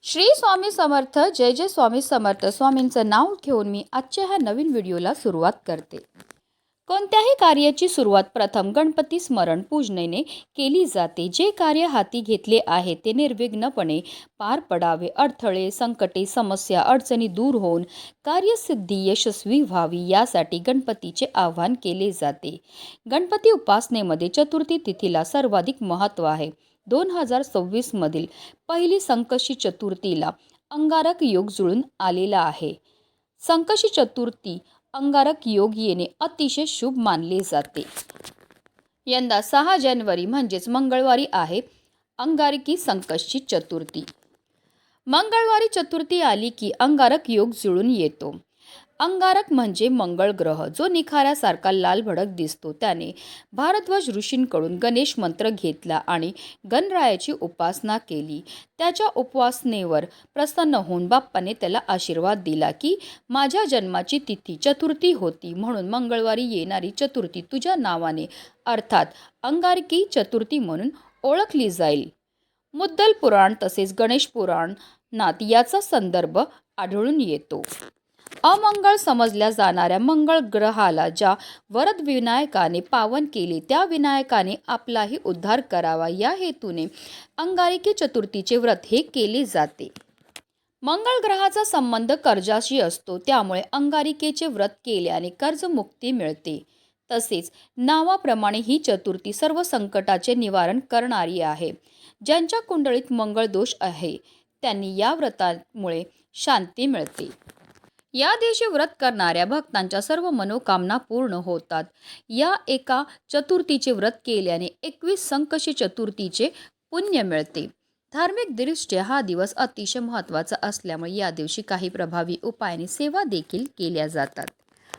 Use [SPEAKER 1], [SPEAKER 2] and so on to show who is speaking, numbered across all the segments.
[SPEAKER 1] श्री स्वामी समर्थ. जय जय स्वामी समर्थ. स्वामींचं नाव घेऊन मी आजच्या ह्या नवीन व्हिडिओला सुरुवात करते. कोणत्याही कार्याची सुरुवात प्रथम गणपती स्मरण पूजनेने केली जाते. जे कार्य हाती घेतले आहे ते निर्विघ्नपणे पार पडावे. अडथळे, संकटे, समस्या, अडचणी दूर होऊन कार्यसिद्धी यशस्वी व्हावी यासाठी गणपतीचे आवाहन केले जाते. गणपती उपासनेमध्ये चतुर्थी तिथीला सर्वाधिक महत्त्व आहे. 2026 मधील पहिली संकष्टी चतुर्थीला अंगारक योग जुळून आलेला आहे. संकष्टी चतुर्थी अंगारक योग येणे अतिशय शुभ मानले जाते. यंदा 6 जानेवारी म्हणजेच मंगळवारी आहे अंगारकी संकष्टी चतुर्थी. मंगळवारी चतुर्थी आली की अंगारक योग जुळून येतो. अंगारक म्हणजे मंगळ ग्रह, जो निखाऱ्यासारखा लाल भडक दिसतो. त्याने भारद्वाज ऋषींकडून गणेश मंत्र घेतला आणि गणरायाची उपासना केली. त्याच्या उपासनेवर प्रसन्न होऊन बाप्पाने त्याला आशीर्वाद दिला की माझ्या जन्माची तिथी चतुर्थी होती, म्हणून मंगळवारी येणारी चतुर्थी तुझ्या नावाने अर्थात अंगारकी चतुर्थी म्हणून ओळखली जाईल. मुद्दल पुराण तसेच गणेश पुराणात याचा संदर्भ आढळून येतो. अमंगळ समजल्या जाणाऱ्या मंगळ ग्रहाला ज्या वरद विनायकाने पावन केले, त्या विनायकाने आपलाही उद्धार करावा या हेतूने अंगारकी चतुर्थीचे व्रत हे केले जाते. मंगळ ग्रहाचा संबंध कर्जाशी असतो, त्यामुळे अंगारिकेचे व्रत केल्याने कर्जमुक्ती मिळते. तसेच नावाप्रमाणे ही चतुर्थी सर्व संकटाचे निवारण करणारी आहे. ज्यांच्या कुंडलीत मंगळ दोष आहे त्यांनी या व्रतामुळे शांती मिळते. या दिवशी व्रत करणाऱ्या भक्तांच्या सर्व मनोकामना पूर्ण होतात. या एका चतुर्थीचे व्रत केल्याने 21 संकष्टी चतुर्थीचे पुण्य मिळते. धार्मिक दृष्ट्या हा दिवस अतिशय महत्त्वाचा असल्यामुळे या दिवशी काही प्रभावी उपायाने सेवा देखील केल्या जातात.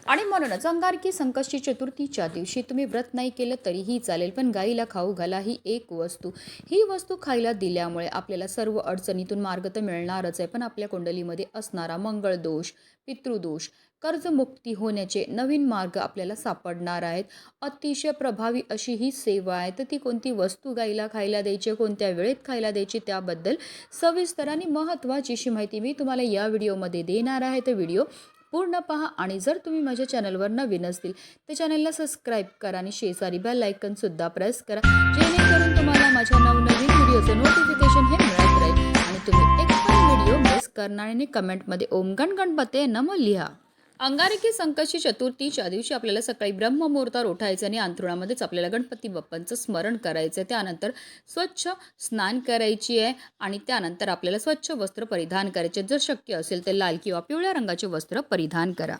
[SPEAKER 1] आणि म्हणूनच अंगारकी संकष्टी चतुर्थीच्या दिवशी तुम्ही व्रत नाही केलं तरीही चालेल, पण गाईला खाऊ घाला ही एक वस्तू. ही वस्तू खायला दिल्यामुळे आपल्याला सर्व अडचणीतून मार्ग तर मिळणारच आहे, पण आपल्या कुंडलीमध्ये असणारा मंगळदोष, पितृदोष, कर्जमुक्ती होण्याचे नवीन मार्ग आपल्याला सापडणार आहेत. अतिशय प्रभावी अशी ही सेवा आहे. तर ती कोणती वस्तू गाईला खायला द्यायची, कोणत्या वेळेत खायला द्यायची, त्याबद्दल सविस्तर आणि महत्त्वाची अशी माहिती मी तुम्हाला या व्हिडिओमध्ये देणार आहे. तर व्हिडिओ पूर्ण पहा. आणि जर तुम्ही माझ्या चॅनलवर नवीन असतील तर चॅनलला सबस्क्राईब करा आणि शेजारी बेल आयकॉन सुद्धा प्रेस करा, जेणेकरून तुम्हाला माझ्या नवनवीन व्हिडिओचं नोटिफिकेशन हे मिळत राहील आणि तुम्ही एक पण व्हिडिओ मिस करणार नाही. कमेंटमध्ये ओम गण गणपते नमः लिहा. अंगारकी संकष्टी चतुर्थीच्या दिवशी आपल्याला सकाळी ब्रह्ममुहूर्तावर उठायचं आणि अंथरुणामध्येच आपल्याला गणपती बाप्पांचं स्मरण करायचं. त्यानंतर स्वच्छ स्नान करायची आहे आणि त्यानंतर आपल्याला स्वच्छ वस्त्र परिधान करायचे. जर शक्य असेल तर लाल किंवा पिवळ्या रंगाचे वस्त्र परिधान करा.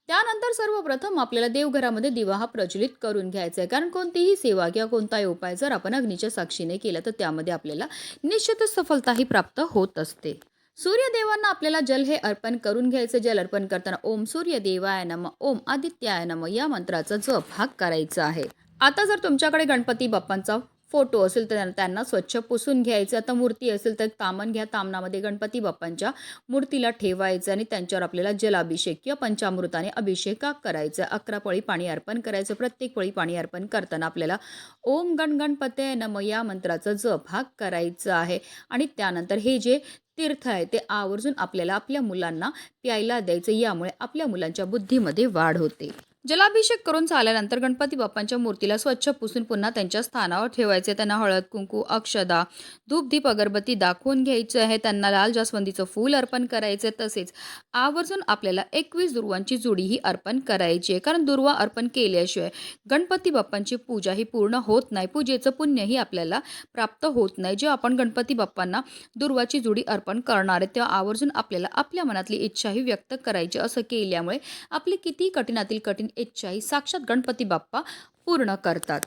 [SPEAKER 1] त्यानंतर सर्वप्रथम आपल्याला देवघरामध्ये दिवा हा प्रज्वलित करून घ्यायचा आहे. कारण कोणतीही सेवा किंवा कोणताही उपाय जर आपण अग्नीच्या साक्षीने केला तर त्यामध्ये आपल्याला निश्चितच सफलताही प्राप्त होत असते. सूर्यदेवांना आपल्याला जल हे अर्पण करून घ्यायचं. जल अर्पण करताना ओम सूर्यदेवाय नमः, ओम आदित्याय नमः या मंत्राचा जप हा करायचा आहे. आता जर तुमच्याकडे गणपती बाप्पांचा फोटो असेल तर त्यांना स्वच्छ पुसून घ्यायचं. आता मूर्ती असेल तर तामण घ्या, तामणामध्ये गणपती बाप्पांच्या मूर्तीला ठेवायचं आणि त्यांच्यावर आपल्याला जलाभिषेक किंवा पंचामृताने अभिषेक करायचा. 11 पळी पाणी अर्पण करायचं. प्रत्येक पळी पाणी अर्पण करताना आपल्याला ओम गण गणपते नमः या मंत्राचा जप हा करायचा आहे. आणि त्यानंतर हे जे तीर्थ आहे ते आवर्जून आपल्याला आपल्या मुलांना प्यायला द्यायचं. यामुळे आपल्या मुलांच्या बुद्धीमध्ये वाढ होते. जलाभिषेक करून झाल्यानंतर गणपती बाप्पांच्या मूर्तीला स्वच्छ पुसून पुन्हा त्यांच्या स्थानावर ठेवायचे. त्यांना हळद, कुंकू, अक्षदा, धूप, दीप, अगरबत्ती दाखवून घ्यायचं आहे. त्यांना लाल जास्वंदीचं फूल अर्पण करायचं. तसेच आवर्जून आपल्याला 21 दुर्वांची जुडीही अर्पण करायची आहे. कारण दुर्वा अर्पण केल्याशिवाय गणपती बाप्पांची पूजा ही पूर्ण होत नाही. पूजेचं पुण्यही आपल्याला प्राप्त होत नाही. जेव्हा आपण गणपती बाप्पांना दुर्वाची जुडी अर्पण करणार आहे तेव्हा आवर्जून आपल्याला आपल्या मनातली इच्छाही व्यक्त करायची. असं केल्यामुळे आपली किती कठीणातील कठीण इच्छाही साक्षात गणपती बाप्पा पूर्ण करतात.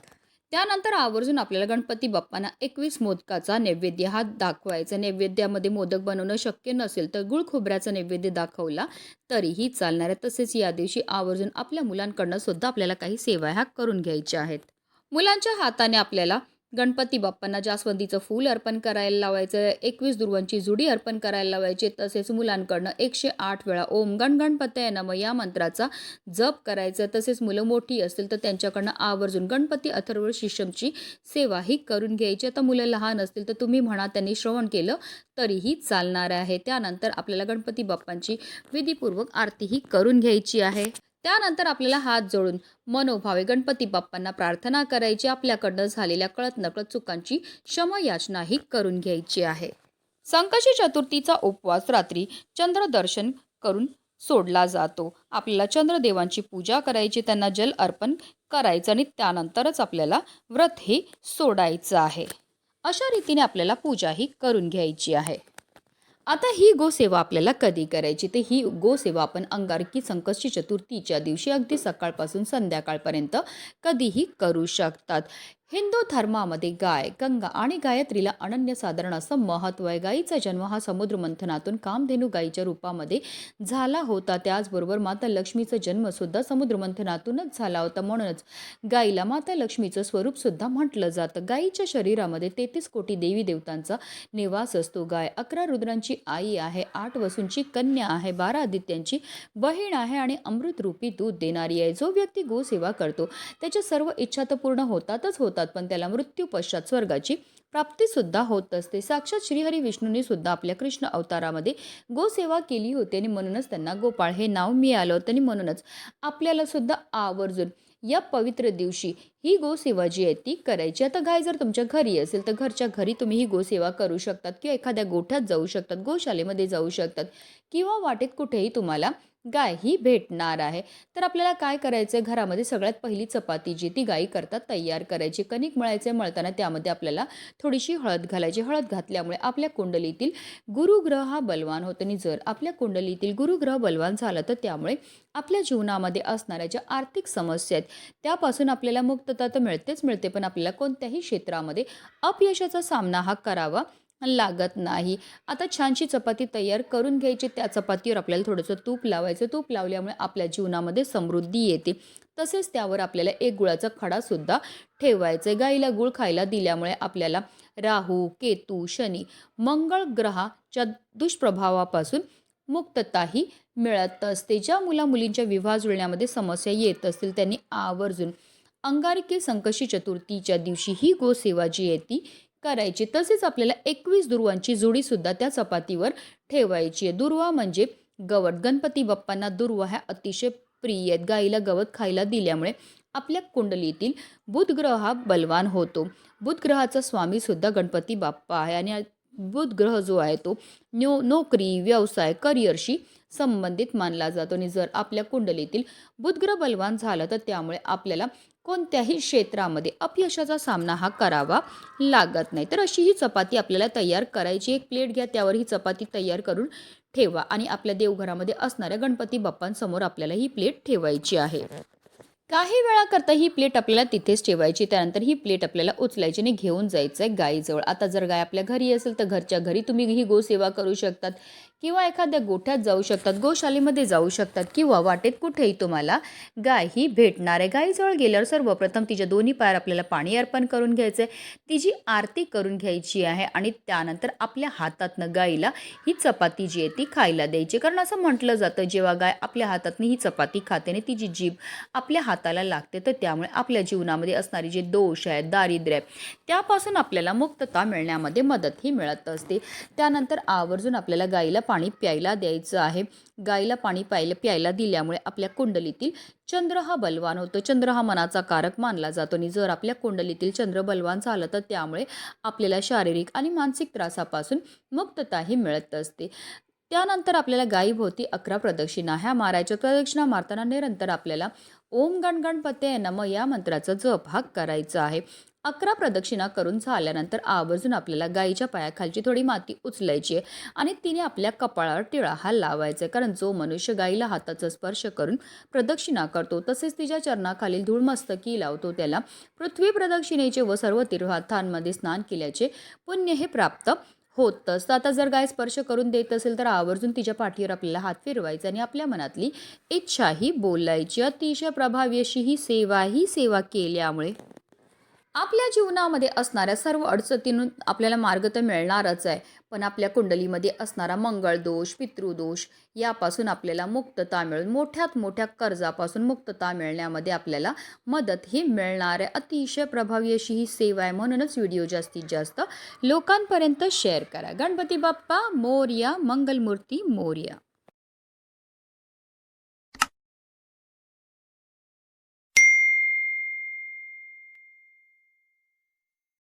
[SPEAKER 1] त्यानंतर आवर्जून आपल्याला गणपती बाप्पांना 21 मोदकाचा नैवेद्य हा दाखवायचा. नैवेद्यामध्ये मोदक बनवणं शक्य नसेल तर गुळ खोबऱ्याचा नैवेद्य दाखवला तरीही चालणार आहे. तसेच या दिवशी आवर्जून आपल्या मुलांकडनं सुद्धा आपल्याला काही सेवा ह्या करून घ्यायच्या आहेत. मुलांच्या हाताने आपल्याला गणपती बाप्पांना जास्वंदीचं फूल अर्पण करायला लावायचं, 21 दुर्वांची जुडी अर्पण करायला लावायची. तसेच मुलांकडनं 108 वेळा ओम गण गणपतये नमः या मंत्राचा जप करायचं. तसेच मुलं मोठी असतील तर त्यांच्याकडनं आवर्जून गणपती अथर्व शीर्षमची सेवाही करून घ्यायची. आता मुलं लहान असतील तर तुम्ही म्हणा, त्यांनी श्रवण केलं तरीही चालणार आहे. त्यानंतर आपल्याला गणपती बाप्पांची विधीपूर्वक आरतीही करून घ्यायची आहे. त्यानंतर आपल्याला हात जोडून मनोभावे गणपती बाप्पांना प्रार्थना करायची. आपल्याकडनं झालेल्या कळत नकळत चुकांची क्षमायाचनाही करून घ्यायची आहे. संकष्टी चतुर्थीचा उपवास रात्री चंद्रदर्शन करून सोडला जातो. आपल्याला चंद्रदेवांची पूजा करायची, त्यांना जल अर्पण करायचं आणि त्यानंतरच आपल्याला व्रत हे सोडायचं आहे. अशा रीतीने आपल्याला पूजाही करून घ्यायची आहे. आता ही गोसेवा आपल्याला कधी करायची, तर ही गोसेवा आपण अंगारकी संकष्टी चतुर्थीच्या दिवशी अगदी सकाळपासून संध्याकाळपर्यंत कधीही करू शकतात. हिंदू धर्मामध्ये गाय, गंगा आणि गायत्रीला अनन्यसाधारण असं महत्त्व आहे. गायीचा जन्म हा समुद्र मंथनातून कामधेनू गायीच्या रूपामध्ये झाला होता. त्याचबरोबर माता लक्ष्मीचा जन्मसुद्धा समुद्र मंथनातूनच झाला होता. म्हणूनच गायीला माता लक्ष्मीचं स्वरूपसुद्धा म्हटलं जातं. गायीच्या शरीरामध्ये 33 कोटी देवी देवतांचा निवास असतो. गाय 11 रुद्रांची आई आहे, 8 वसूंची कन्या आहे, 12 आदित्यांची बहीण आहे आणि अमृतरूपी दूध देणारी आहे. जो व्यक्ती गोसेवा करतो त्याच्या सर्व इच्छा तर पूर्ण होतातच होतात, पण त्याला मृत्यू पश्चात स्वर्गाची प्राप्ती सुद्धा होत असते. साक्षात श्रीहरी विष्णूंनी सुद्धा आपल्या कृष्ण अवतारामध्ये गोसेवा केली होती आणि म्हणूनच त्यांना गोपाळ हे नाव मिळालं होतं. आणि म्हणूनच आपल्याला सुद्धा आवर्जून या पवित्र दिवशी ही गोसेवा जी आहे ती करायची. आता गाय जर तुमच्या घरी असेल तर घरच्या घरी तुम्ही ही गोसेवा करू शकतात किंवा एखाद्या गोठ्यात जाऊ शकतात, गोशालेमध्ये जाऊ शकतात किंवा वाटेत कुठेही तुम्हाला गाय ही भेटणार आहे. तर आपल्याला काय करायचं आहे, घरामध्ये सगळ्यात पहिली चपाती जी ती गाई करतात तयार करायची. कणिक मळायचे, मळताना त्यामध्ये आपल्याला थोडीशी हळद घालायची. हळद घातल्यामुळे आपल्या कुंडलीतील गुरुग्रह हा बलवान होतो आणि जर आपल्या कुंडलीतील गुरुग्रह बलवान झाला तर त्यामुळे आपल्या जीवनामध्ये असणाऱ्या ज्या आर्थिक समस्या आहेत त्यापासून आपल्याला मुक्तता तर मिळतेच मिळते, पण आपल्याला कोणत्याही क्षेत्रामध्ये अपयशाचा सामना हा करावा लागत नाही. आता छानशी चपाती तयार करून घ्यायची. त्या चपातीवर आपल्याला थोडंसं तूप लावायचं. तूप लावल्यामुळे आपल्या जीवनामध्ये समृद्धी येते. तसेच त्यावर आपल्याला एक गुळाचा खडासुद्धा ठेवायचा आहे. गाईला गुळ खायला दिल्यामुळे आपल्याला राहू, केतू, शनी, मंगळ ग्रहाच्या दुष्प्रभावापासून मुक्तताही मिळत असते. ज्या मुलींच्या विवाह जुळण्यामध्ये समस्या येत असतील त्यांनी आवर्जून अंगारकी संकष्टी चतुर्थीच्या दिवशी ही गोसेवा जी आहे ती करायची. तसेच आपल्याला 21 दुर्वांची जोडीसुद्धा त्या चपातीवर ठेवायची आहे. दुर्वा म्हणजे गवत. गणपती बाप्पांना दुर्वा ह्या अतिशय प्रिय आहेत. गाईला गवत खायला दिल्यामुळे आपल्या कुंडलीतील बुध ग्रह हा बलवान होतो. बुध ग्रहाचा स्वामी सुद्धा गणपती बाप्पा आहे आणि बुध ग्रह जो आहे तो नोकरी, व्यवसाय, करिअरशी संबंधित मानला जातो. आणि जर आपल्या कुंडलीतील बुध ग्रह बलवान झाला तर त्यामुळे आपल्याला कोणत्याही क्षेत्रामध्ये अपयशाचा सामना हा करावा लागत नाही. तर अशी ही चपाती आपल्याला तयार करायची. एक प्लेट घ्या, त्यावर ही चपाती तयार करून ठेवा आणि आपल्या देवघरामध्ये असणाऱ्या गणपती बाप्पांसमोर आपल्याला ही प्लेट ठेवायची आहे. काही वेळाकरता ही प्लेट आपल्याला तिथेच ठेवायची. त्यानंतर ही प्लेट आपल्याला उचलायची आणि घेऊन जायचं आहे गायीजवळ. आता जर गाय आपल्या घरी असेल तर घरच्या घरी तुम्ही ही गोसेवा करू शकतात किंवा एखाद्या गोठ्यात जाऊ शकतात, गोशालेमध्ये जाऊ शकतात किंवा वाटेत कुठेही तुम्हाला गाय ही भेटणार आहे. गायीजवळ गेल्यावर सर्वप्रथम तिच्या दोन्ही पायावर आपल्याला पाणी अर्पण करून घ्यायचं आहे, तिची आरती करून घ्यायची आहे आणि त्यानंतर आपल्या हातातनं गायीला ही चपाती जी आहे ती खायला द्यायची. कारण असं म्हटलं जातं जेव्हा गाय आपल्या हातातनं ही चपाती खाते आणि तिची जीभ आपल्या हाताला लागते तर त्यामुळे आपल्या जीवनामध्ये असणारी जे दोष आहेत, दारिद्र्य आहे त्यापासून आपल्याला मुक्तता मिळण्यामध्ये मदतही मिळत असते. त्यानंतर आवर्जून आपल्याला गाईला पाणी प्यायला द्यायचं आहे. गाईला पाणी प्यायला दिल्यामुळे आपल्या कुंडलीतील चंद्र हा बलवान होतो. चंद्र हा मनाचा कारक मानला जातो आणि जर आपल्या कुंडलीतील चंद्र बलवान झालं तर त्यामुळे आपल्याला शारीरिक आणि मानसिक त्रासापासून मुक्तताही मिळत असते. त्यानंतर आपल्याला गायीभोवती 11 प्रदक्षिणा ह्या मारायच्या. प्रदक्षिणा मारताना निरंतर आपल्याला ओम गण गणपतये नमः या मंत्राचा जप हा करायचा आहे. 11 प्रदक्षिणा करून झाल्यानंतर आवर्जून आपल्याला गायीच्या पायाखालची थोडी माती उचलायची आहे आणि तिने आपल्या कपाळावर टिळा हा लावायचा आहे. कारण जो मनुष्य गायीला हाताचा स्पर्श करून प्रदक्षिणा करतो तसेच तिच्या चरणाखालील धूळ मस्तकी लावतो त्याला पृथ्वी प्रदक्षिणेचे व सर्व तीर्थांमध्ये स्नान केल्याचे पुण्य हे प्राप्त होत असतं. आता जर गाय स्पर्श करून देत असेल तर आवर्जून तिच्या पाठीवर आपल्याला हात फिरवायचा आणि आपल्या मनातली इच्छाही बोलायची. अतिशय प्रभावी अशी ही सेवा केल्यामुळे आपल्या जीवनामध्ये असणाऱ्या सर्व अडचणीतून आपल्याला मार्ग तर मिळणारच आहे, पण आपल्या कुंडलीमध्ये असणारा मंगळ दोष, पितृदोष यापासून आपल्याला मुक्तता मिळून मोठ्यात मोठ्या कर्जापासून मुक्तता मिळण्यामध्ये आपल्याला मदत ही मिळणार आहे. अतिशय प्रभावी अशी ही सेवा आहे, म्हणूनच व्हिडिओ जास्तीत जास्त लोकांपर्यंत शेअर करा. गणपती बाप्पा मोरया, मंगलमूर्ती मोरया.